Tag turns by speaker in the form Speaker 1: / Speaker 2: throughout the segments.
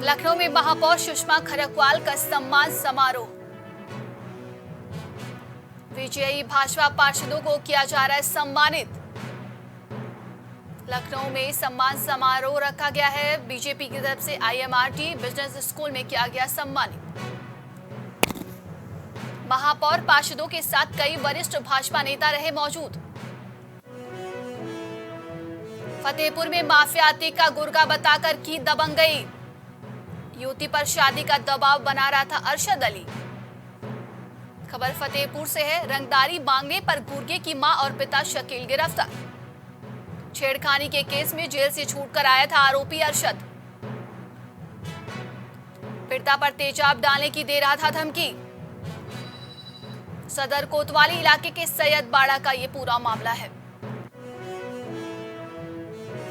Speaker 1: लखनऊ में महापौर सुषमा खरकवाल का सम्मान समारोह। विजयी भाजपा पार्षदों को किया जा रहा है सम्मानित। लखनऊ में सम्मान समारोह रखा गया है। बीजेपी की तरफ से IMRT बिजनेस स्कूल में किया गया सम्मानित। महापौर पार्षदों के साथ कई वरिष्ठ भाजपा नेता रहे मौजूद। फतेहपुर में माफिया आतिक का गुर्गा बताकर की दबंगई। युवती पर शादी का दबाव बना रहा था अरशद अली। खबर फतेहपुर से है। रंगदारी मांगने पर गुर्गे की मां और पिता शकील गिरफ्तार। छेड़खानी के केस में जेल से छूटकर आया था आरोपी अरशद। पीड़िता पर तेजाब डालने की दे रहा था धमकी। सदर कोतवाली इलाके के सैयद बाड़ा का ये पूरा मामला है।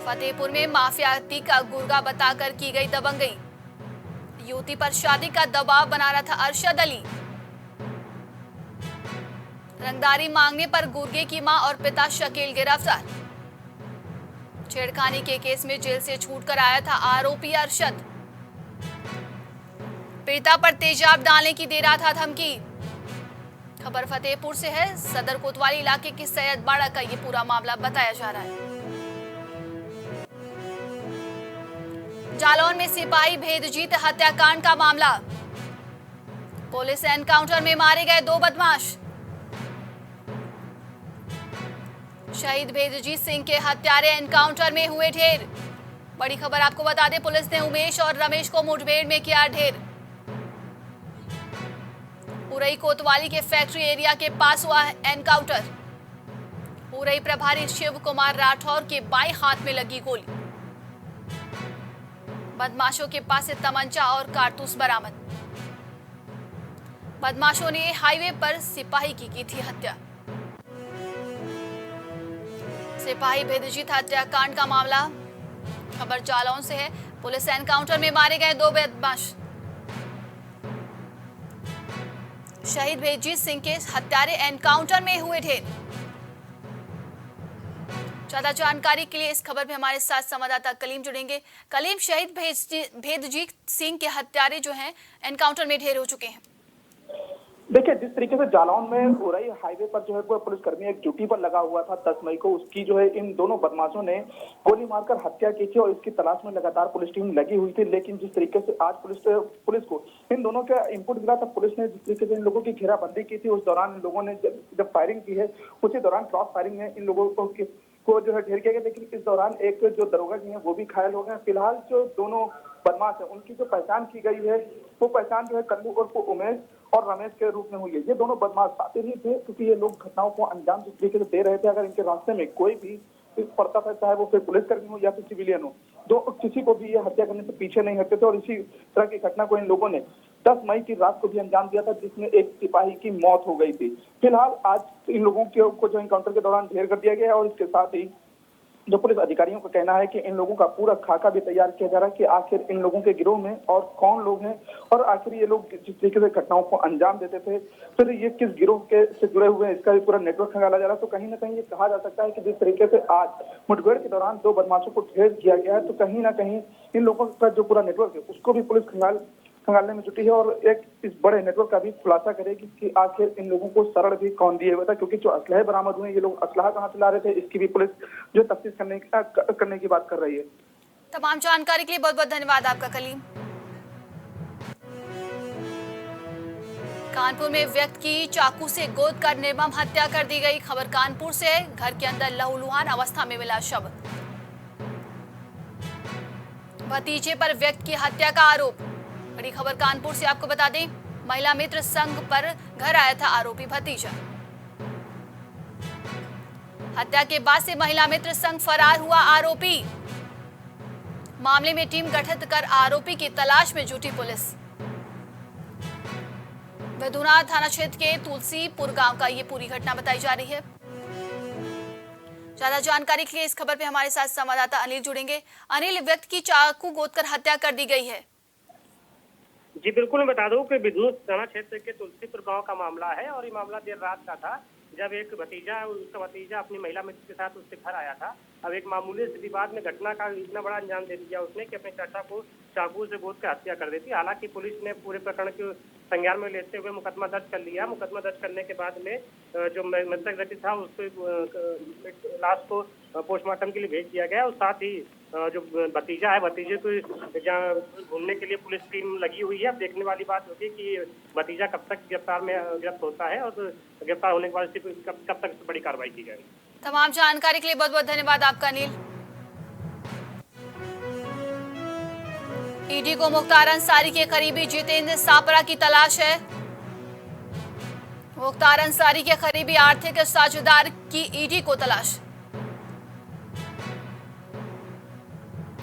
Speaker 1: फतेहपुर में माफिया आतिक का गुर्गा बताकर की गई दबंगई। युवती पर शादी का दबाव बना रहा था अरशद अली। रंगदारी मांगने पर गुर्गे की मां और पिता शकील गिरफ्तार। छेड़खानी के केस में जेल से छूटकर आया था आरोपी अरशद। पीड़िता पर तेजाब डालने की दे रहा था धमकी। खबर फतेहपुर से है। सदर कोतवाली इलाके के सैयद बाड़ा का ये पूरा मामला बताया जा रहा है। जालौन में सिपाही भेदजीत हत्याकांड का मामला। पुलिस एनकाउंटर में मारे गए 2 बदमाश। शहीद भेदजीत सिंह के हत्यारे एनकाउंटर में हुए ढेर। बड़ी खबर आपको बता दें, पुलिस ने उमेश और रमेश को मुठभेड़ में किया ढेर। उरई कोतवाली के फैक्ट्री एरिया के पास हुआ एनकाउंटर। उरई प्रभारी शिव कुमार राठौर के बाएं हाथ में लगी गोली। बदमाशों के पास से तमंचा और कारतूस बरामद। बदमाशों ने हाईवे पर सिपाही की थी हत्या। सिपाही भेदजीत हत्याकांड का मामला। खबर जालौन से है। पुलिस एनकाउंटर में मारे गए 2 बदमाश। शहीद भेदजीत सिंह के हत्यारे एनकाउंटर में हुए ढेर। ज्यादा जानकारी के लिए इस खबर में हमारे साथ संवाददाता कलीम जुड़ेंगे। कलीम, शहीद भेदजीत सिंह के हत्यारे जो हैं एनकाउंटर में ढेर हो चुके हैं।
Speaker 2: देखिए, जिस तरीके से जालौन में उरई हाईवे पर जो है पुलिसकर्मी एक ड्यूटी पर लगा हुआ था 10 मई को, उसकी जो है इन दोनों बदमाशों ने गोली मारकर हत्या की थी और इसकी तलाश में लगातार पुलिस टीम लगी हुई थी। लेकिन जिस तरीके से आज पुलिस को इन दोनों का इनपुट मिला था, पुलिस ने जिस तरीके से इन लोगों की घेराबंदी की थी, उस दौरान इन लोगों ने जब फायरिंग की है, उसी दौरान क्रॉस फायरिंग में इन लोगों को जो है ढेर किया गया। लेकिन इस दौरान एक जो दरोगा जी है वो भी घायल हो गए। फिलहाल जो दोनों बदमाश है उनकी जो पहचान की गई है, वो पहचान जो है कल्लू उर्फ उमेश और रमेश के रूप में हुई है। ये दोनों बदमाश साथी ही थे, क्योंकि ये लोग घटनाओं को अंजाम जिस तरीके से दे रहे थे, अगर इनके रास्ते में कोई भी पड़ता था, चाहे वो फिर पुलिसकर्मी हो या फिर सिविलियन हो, तो किसी को भी ये हत्या करने से पीछे नहीं हटते थे। और इसी तरह की घटना को इन लोगों ने 10 मई की रात को भी अंजाम दिया था, जिसमें एक सिपाही की मौत हो गई थी। फिलहाल आज इन लोगों को जो एनकाउंटर के दौरान ढेर कर दिया गया है और इसके साथ ही जो पुलिस अधिकारियों का कहना है कि इन लोगों का पूरा खाका भी तैयार किया जा रहा है कि आखिर इन लोगों के गिरोह में और कौन लोग हैं और आखिर ये लोग जिस तरीके से घटनाओं को अंजाम देते थे, फिर ये किस गिरोह के से जुड़े हुए हैं, इसका भी पूरा नेटवर्क खंगाला जा रहा है। तो कहीं ना कहीं ये कहा जा सकता है कि जिस तरीके से आज मुठभेड़ के दौरान 2 बदमाशों को ढेर किया गया है, तो कहीं ना कहीं इन लोगों का जो पूरा नेटवर्क है उसको भी पुलिस खंगालने में जुटी है और एक इस बड़े नेटवर्क का भी खुलासा करेगी कि आखिर इन लोगों को शरण भी कौन दिए हुए था। क्योंकि जो असलहे बरामद हुए, ये लोग असलहा कहाँ से ला रहे थे, इसकी भी पुलिस जो तफ्तीश करने की बात कर रही है।
Speaker 1: तमाम जानकारी के लिए बहुत बहुत धन्यवाद आपका कलीम। कानपुर में व्यक्ति की चाकू से गोद कर निर्मम हत्या कर दी गई। खबर कानपुर से है। घर के अंदर लहूलुहान अवस्था में मिला शव। भतीजे पर व्यक्ति की हत्या का आरोप। बड़ी खबर कानपुर से आपको बता दें, महिला मित्र संघ पर घर आया था आरोपी भतीजा। हत्या के बाद से महिला मित्र संघ फरार हुआ आरोपी। मामले में टीम गठित कर आरोपी की तलाश में जुटी पुलिस। विधुना थाना क्षेत्र के तुलसीपुर गांव का ये पूरी घटना बताई जा रही है। ज्यादा जानकारी के लिए इस खबर पे हमारे साथ संवाददाता अनिल जुड़ेंगे। अनिल, व्यक्ति की चाकू गोदकर हत्या कर दी गई है।
Speaker 3: जी बिल्कुल, मैं बता दूं कि विधुना थाना क्षेत्र के तुलसीपुर गांव का मामला है और ये मामला देर रात का था, जब एक भतीजा है, उसका भतीजा अपनी महिला मित्र के साथ उसके घर आया था। अब एक मामूली से विवाद में घटना का इतना बड़ा अंजाम दे दिया उसने कि अपने चाचा को चाकू से गोद कर हत्या कर दी थी। हालांकि पुलिस ने पूरे प्रकरण को संज्ञान में लेते हुए मुकदमा दर्ज कर लिया। मुकदमा दर्ज करने के बाद में जो मृतक व्यक्ति था उसको लाश को पोस्टमार्टम के लिए भेज दिया गया और साथ ही जो भतीजा है, भतीजे को जहाँ घूमने के लिए पुलिस टीम लगी हुई है। अब देखने वाली बात होगी कि भतीजा कब तक गिरफ्त होता है और गिरफ्तार होने के बाद कब तक बड़ी कार्रवाई की जाएगी।
Speaker 1: तमाम जानकारी के लिए बहुत बहुत धन्यवाद आपका अनिल। ईडी को मुख्तार अंसारी के करीबी जितेंद्र सापरा की तलाश है। मुख्तार अंसारी के करीबी आर्थिक साझेदार की ईडी को तलाश।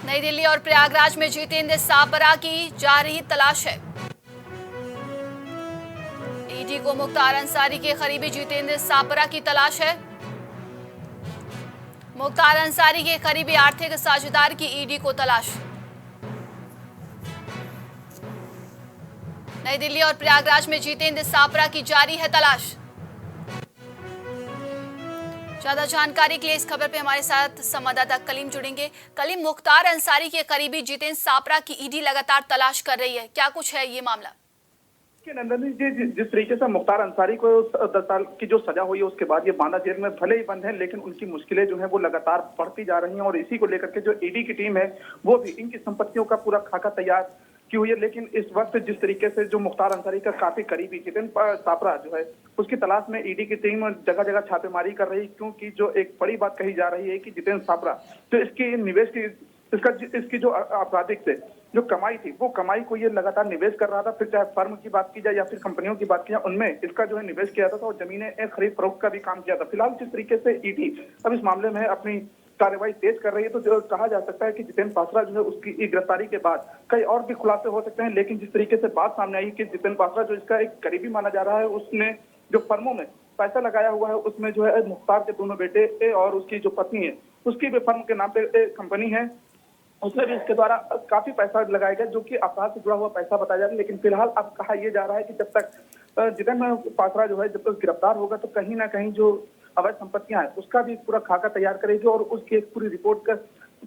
Speaker 1: नई दिल्ली और प्रयागराज में जितेंद्र सापरा की जा रही तलाश है। ईडी को मुख्तार अंसारी के करीबी जितेंद्र सापरा की तलाश है। मुख्तार अंसारी के करीबी आर्थिक साझेदार की ईडी को तलाश। नई दिल्ली और प्रयागराज में जितेंद्र सापरा की जारी है तलाश। ज्यादा जानकारी के लिए इस खबर पे हमारे साथ संवाददाता कलीम जुड़ेंगे। कलीम, मुख्तार अंसारी के करीबी जितेंद्र सापरा की ईडी लगातार तलाश कर रही है, क्या कुछ है ये मामला?
Speaker 2: नंदनी जी, जिस तरीके से मुख्तार अंसारी को 10 साल की जो सजा हुई है उसके बाद ये बांदा जेल में भले ही बंद है, लेकिन उनकी मुश्किलें जो है वो लगातार बढ़ती जा रही हैं और इसी को लेकर के जो ईडी की टीम है वो भी इनकी संपत्तियों का पूरा खाका तैयार की हुई है। लेकिन इस वक्त जिस तरीके से जो मुख्तार अंसारी का काफी करीबी जितेंद्र सापरा जो है उसकी तलाश में ईडी की टीम जगह जगह छापेमारी कर रही है, क्योंकि जो एक बड़ी बात कही जा रही है कि जितेंद्र सापरा जो इसकी निवेश की इसकी जो आपराधिक से जो कमाई थी वो कमाई को ये लगातार निवेश कर रहा था। फिर चाहे फर्म की बात की जाए या फिर कंपनियों की बात की जाए, उनमें इसका जो है निवेश किया था और जमीनें खरीद फरोख्त का भी काम किया था। फिलहाल जिस तरीके से ईडी अब इस मामले में अपनी कार्रवाई तेज कर रही है, तो जो कहा जा सकता है कि जितेंद्र पासरा जो है उसकी गिरफ्तारी के बाद कई और भी खुलासे हो सकते हैं। लेकिन जिस तरीके से बात सामने आई कि जितेंद्र पासरा जो इसका एक करीबी माना जा रहा है, उसने जो फर्मों में पैसा लगाया हुआ है उसमें जो है मुख्तार के दोनों बेटे और उसकी जो पत्नी है उसकी भी फर्म के नाम पे कंपनी है, उसमें भी इसके द्वारा काफी पैसा लगाया गया जो कि अपराध से जुड़ा हुआ पैसा बताया जा रहा है। लेकिन फिलहाल अब कहा यह जा रहा है कि जब तक जितेंद्र पासरा जो है जब तक गिरफ्तार होगा तो कहीं ना कहीं जो अवैध संपत्तियां हैं उसका भी पूरा खाका तैयार करेगी और उसकी एक पूरी रिपोर्ट का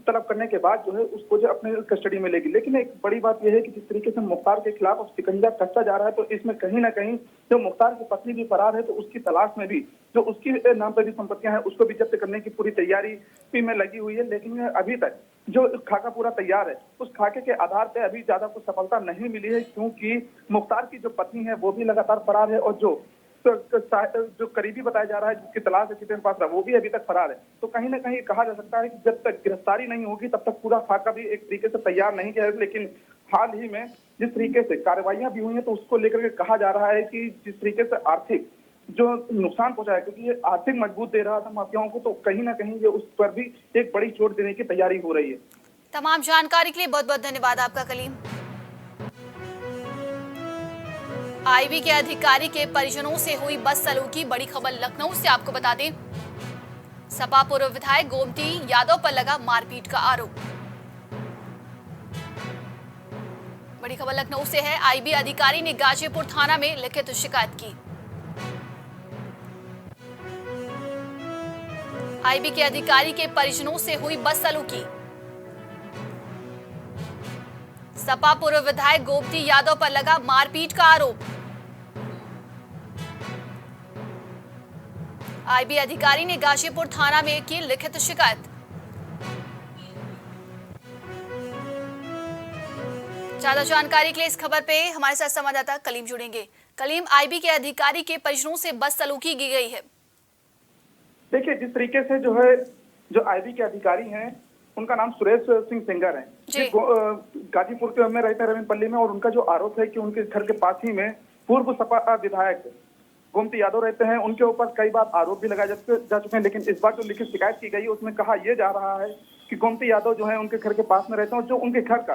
Speaker 2: तलब करने के बाद जो है उसको जो अपने कस्टडी में लेगी। लेकिन एक बड़ी बात यह है कि जिस तरीके से मुख्तार के खिलाफ शिकंजा कसता जा रहा है, तो इसमें कहीं ना कहीं जो मुख्तार की पत्नी भी फरार है तो उसकी तलाश में भी जो उसकी नाम पर भी संपत्तियां हैं उसको भी जब्त करने की पूरी तैयारी भी में लगी हुई है। लेकिन अभी तक जो खाका पूरा तैयार है उस खाके के आधार पर अभी ज्यादा कुछ सफलता नहीं मिली है, क्योंकि मुख्तार की जो पत्नी है वो भी लगातार फरार है और जो करीबी बताया जा रहा है जिसकी तलाश है जितेंद्र पासरा वो भी अभी तक फरार है। तो कहीं ना कहीं कहा जा सकता है कि जब तक गिरफ्तारी नहीं होगी तब तक पूरा खाका भी एक तरीके से तैयार नहीं किया है। लेकिन हाल ही में जिस तरीके से कार्रवाइयां भी हुई हैं तो उसको लेकर के कहा जा रहा है कि जिस तरीके से आर्थिक जो नुकसान पहुंचा है, क्योंकि ये आर्थिक मजबूत दे रहा था माफियाओं को, तो कहीं ना कहीं ये उस पर भी एक बड़ी चोट देने की तैयारी हो रही है।
Speaker 1: तमाम जानकारी के लिए बहुत बहुत धन्यवाद आपका कलीम। आईबी के अधिकारी के परिजनों से हुई बस सलूकी, बड़ी खबर लखनऊ से आपको बता दें। सपा पूर्व विधायक गोमती यादव पर लगा मारपीट का आरोप। बड़ी खबर लखनऊ से है। आईबी अधिकारी ने गाजीपुर थाना में लिखित शिकायत की। आईबी के अधिकारी के परिजनों से हुई बस सलूकी। सपा पूर्व विधायक गोमती यादव पर लगा मारपीट का आरोप। आईबी अधिकारी ने गाजीपुर थाना में की लिखित शिकायत। ज्यादा जानकारी के लिए इस खबर पे हमारे साथ संवाददाता कलीम जुड़ेंगे। कलीम, आईबी के अधिकारी के परिजनों से बस सलूकी की गई है।
Speaker 2: देखिए, जिस तरीके से जो है जो आईबी के अधिकारी हैं उनका नाम सुरेश सिंह सेंगर है, गाजीपुर के में रहते हैं रविंद्रपल्ली में, और उनका जो आरोप है कि उनके घर के पास ही में पूर्व सपा विधायक गोमती यादव रहते हैं। उनके ऊपर कई बार आरोप भी लगाए जा चुके हैं, लेकिन इस बार जो लिखित शिकायत की गई है उसमें कहा यह जा रहा है कि गोमती यादव जो है उनके घर के पास में रहते हैं और जो उनके घर का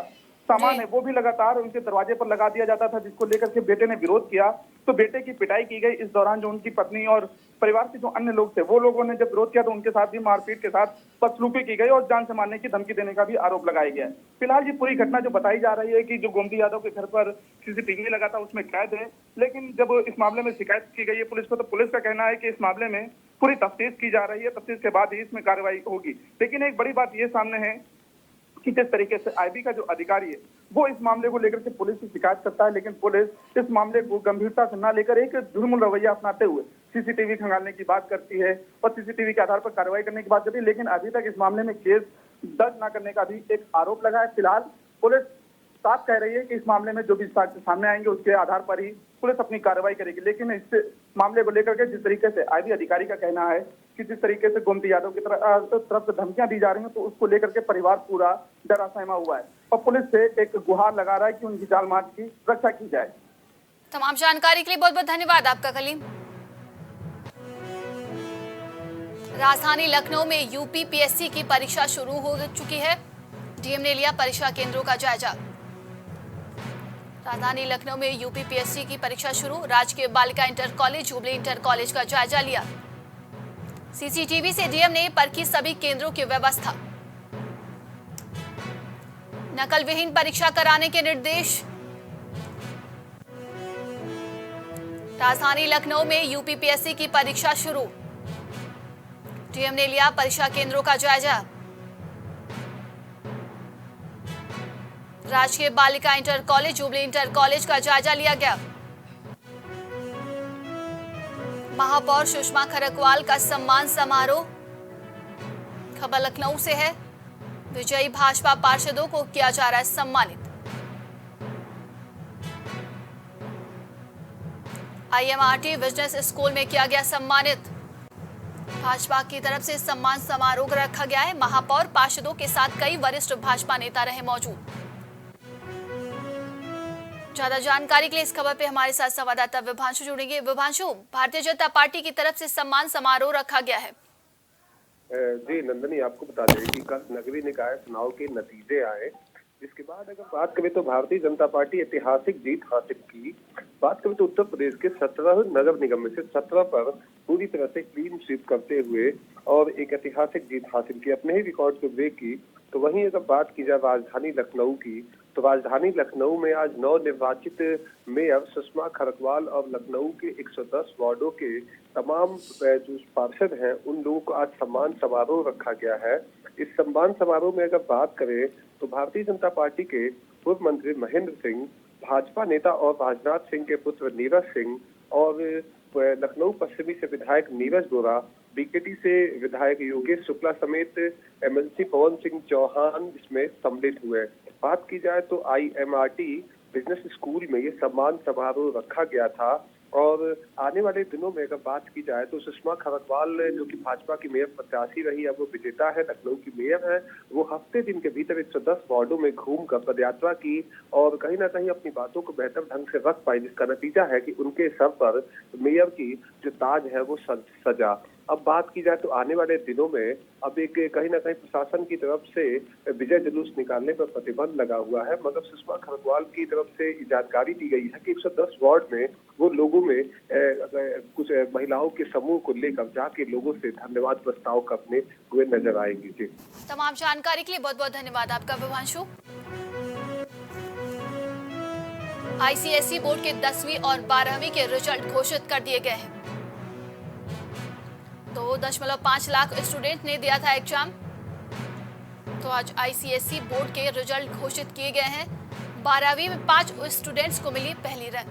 Speaker 2: सामान
Speaker 1: जी।
Speaker 2: है वो भी लगातार उनके दरवाजे पर लगा दिया जाता था, जिसको लेकर के बेटे ने विरोध किया तो बेटे की पिटाई की गई। इस दौरान जो उनकी पत्नी और परिवार के जो अन्य लोग थे वो लोगों ने जब विरोध किया तो उनके साथ भी मारपीट के साथ बदसलूकी की गई और जान से मारने की धमकी देने का भी आरोप लगाया गया है। फिलहाल ये पूरी घटना जो बताई जा रही है कि जो गोमती यादव के घर पर सीसीटीवी लगा था उसमें कैद है, लेकिन जब इस मामले में शिकायत की गई है पुलिस को तो पुलिस का कहना है कि इस मामले में पूरी तफ्तीश की जा रही है, तफ्तीश के बाद ही इसमें कार्रवाई होगी। लेकिन एक बड़ी बात ये सामने है कि जिस तरीके से आईबी का जो अधिकारी है वो इस मामले को लेकर के पुलिस की शिकायत करता है, लेकिन पुलिस इस मामले को गंभीरता से ना लेकर एक ढुलमुल रवैया अपनाते हुए सीसीटीवी खंगालने की बात करती है और सीसीटीवी के आधार पर कार्रवाई करने की बात करती है, लेकिन अभी तक इस मामले में केस दर्ज न करने का भी एक आरोप लगा है। फिलहाल पुलिस साफ कह रही है कि इस मामले में जो भी साक्ष्य सामने आएंगे उसके आधार पर ही पुलिस अपनी कार्रवाई करेगी, लेकिन इस मामले को लेकर के जिस तरीके से आईबी अधिकारी का कहना है कि जिस तरीके से गोमती यादव की तरफ से धमकियां दी जा रही हैं तो उसको लेकर के परिवार पूरा डरा सहमा हुआ है और पुलिस से एक गुहार लगा रहा है कि उनकी जान माल की रक्षा की जाए।
Speaker 1: तमाम जानकारी के लिए बहुत बहुत धन्यवाद आपका कलीम। राजधानी लखनऊ में यूपीपीएससी की परीक्षा शुरू हो चुकी है। डीएम ने लिया परीक्षा केंद्रों का जायजा। राजधानी लखनऊ में यूपीपीएससी की परीक्षा शुरू। राजकीय बालिका inter college, jubilee inter college का जायजा लिया। सीसीटीवी से डीएम ने परखी सभी केंद्रों की व्यवस्था। नकल विहीन परीक्षा कराने के निर्देश। राजधानी लखनऊ में यूपीपीएससी की परीक्षा शुरू। डीएम ने लिया परीक्षा केंद्रों का जायजा। राजकीय बालिका inter college, jubilee inter college का जायजा लिया गया। महापौर सुषमा खरकवाल का सम्मान समारोह। खबर लखनऊ से है। विजयी भाजपा पार्षदों को किया जा रहा है सम्मानित। आईएमआरटी बिजनेस स्कूल में किया गया सम्मानित। भाजपा की तरफ से सम्मान समारोह रखा गया है। महापौर पार्षदों के साथ कई वरिष्ठ भाजपा नेता रहे मौजूद। ज्यादा जानकारी के लिए इस खबर पे हमारे साथ संवाददाता विभांशु जुड़ेंगे। विभांशु, भारतीय जनता पार्टी की तरफ से सम्मान समारोह रखा गया है।
Speaker 4: जी नंदनी, आपको बता दें कि कल नगरीय निकाय चुनाव के नतीजे आए, जिसके बाद अगर बात करें तो भारतीय जनता पार्टी ऐतिहासिक जीत हासिल की। बात करें तो उत्तर प्रदेश के 17 नगर निगम में से 17 पर पूरी तरह से क्लीन स्वीप करते हुए और एक ऐतिहासिक जीत हासिल की, अपने ही रिकॉर्ड को ब्रेक की। तो वहीं अगर बात की जाए राजधानी लखनऊ की, तो राजधानी लखनऊ में आज नवनिर्वाचित मेयर सुषमा खरकवाल और लखनऊ के 110 वार्डों के तमाम जो पार्षद हैं उन लोगों को आज सम्मान समारोह रखा गया है। इस सम्मान समारोह में अगर बात करें तो भारतीय जनता पार्टी के पूर्व मंत्री महेंद्र सिंह, भाजपा नेता और राजनाथ सिंह के पुत्र नीरज सिंह और लखनऊ पश्चिमी से विधायक नीरज बोरा, बीकेटी से विधायक योगेश शुक्ला समेत एमएलसी पवन सिंह चौहान इसमें सम्मिलित हुए। बात की जाए तो आईएमआरटी बिजनेस स्कूल में ये सम्मान समारोह रखा गया था और आने वाले दिनों में अगर बात की जाए तो सुषमा खरकवाल जो कि भाजपा की मेयर प्रत्याशी रही, अब वो विजेता है, लखनऊ की मेयर है, वो हफ्ते दिन के भीतर 110 वार्डों में घूमकर पदयात्रा की और कहीं ना कहीं अपनी बातों को बेहतर ढंग से रख पाई, जिसका नतीजा है कि उनके सर पर मेयर की जो ताज है वो सजा। अब बात की जाए तो आने वाले दिनों में अब एक कहीं ना कहीं प्रशासन की तरफ से विजय जुलूस निकालने पर प्रतिबंध लगा हुआ है, मगर सुषमा खरकवाल की तरफ से जानकारी दी गई है कि 110 वार्ड में वो लोगों में कुछ महिलाओं के समूह को लेकर जाके लोगों से धन्यवाद प्रस्ताव करने हुए नजर आएंगे। जी,
Speaker 1: तमाम जानकारी के लिए बहुत बहुत धन्यवाद आपका विभांशु। आईसीएसई बोर्ड के 10वीं और 12वीं के रिजल्ट घोषित कर दिए गए हैं। 2.5 लाख स्टूडेंट ने दिया था एग्जाम। तो आज आईसीएसई बोर्ड के रिजल्ट घोषित किए गए हैं। 12वीं में 5 स्टूडेंट्स को मिली पहली रैंक।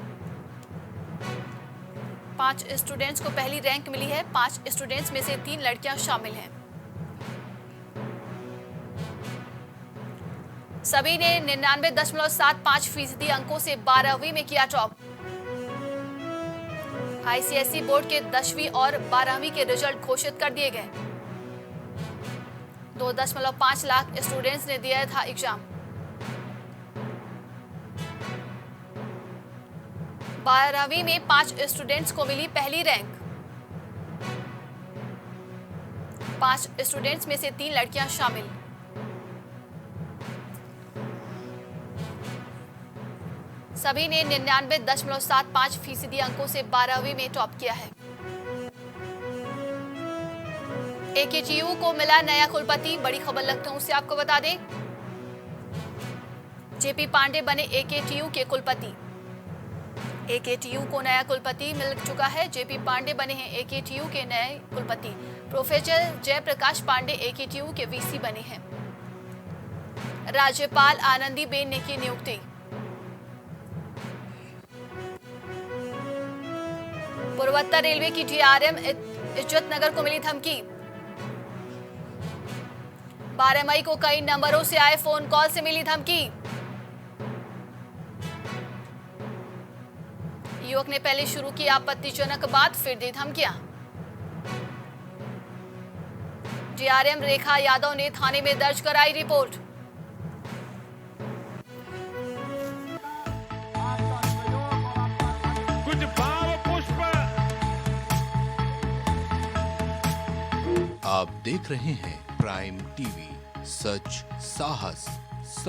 Speaker 1: 5 स्टूडेंट्स को पहली रैंक मिली है। 5 स्टूडेंट्स में से 3 लड़कियां शामिल हैं। सभी ने 99.75% अंकों से 12वीं में किया टॉप। आईसीएसई बोर्ड के 10वीं और 12वीं के रिजल्ट घोषित कर दिए गए। 2.5 लाख स्टूडेंट्स ने दिया था एग्जाम। 12वीं में 5 स्टूडेंट्स को मिली पहली रैंक। 5 स्टूडेंट्स में से 3 लड़कियां शामिल। सभी ने 99.75% अंकों से 12वीं में टॉप किया है। एकेटीयू को मिला नया कुलपति, बड़ी खबर लखनऊ से आपको बता दें। जेपी पांडे बने एकेटीयू के कुलपति। एकेटीयू को नया कुलपति मिल चुका है। जेपी पांडे बने हैं एकेटीयू के नए कुलपति। प्रोफेसर जयप्रकाश पांडे एकेटीयू के वीसी बने हैं। राज्यपाल आनंदीबेन ने की नियुक्ति। पूर्वोत्तर रेलवे की डीआरएम इज्जत नगर को मिली धमकी। 12 मई को कई नंबरों से आए फोन कॉल से मिली धमकी। युवक ने पहले शुरू की आपत्तिजनक बात, फिर दी धमकियां। डीआरएम रेखा यादव ने थाने में दर्ज कराई रिपोर्ट।
Speaker 5: कुछ भाव पुष्प।
Speaker 6: आप देख रहे हैं प्राइम टीवी, सच साहस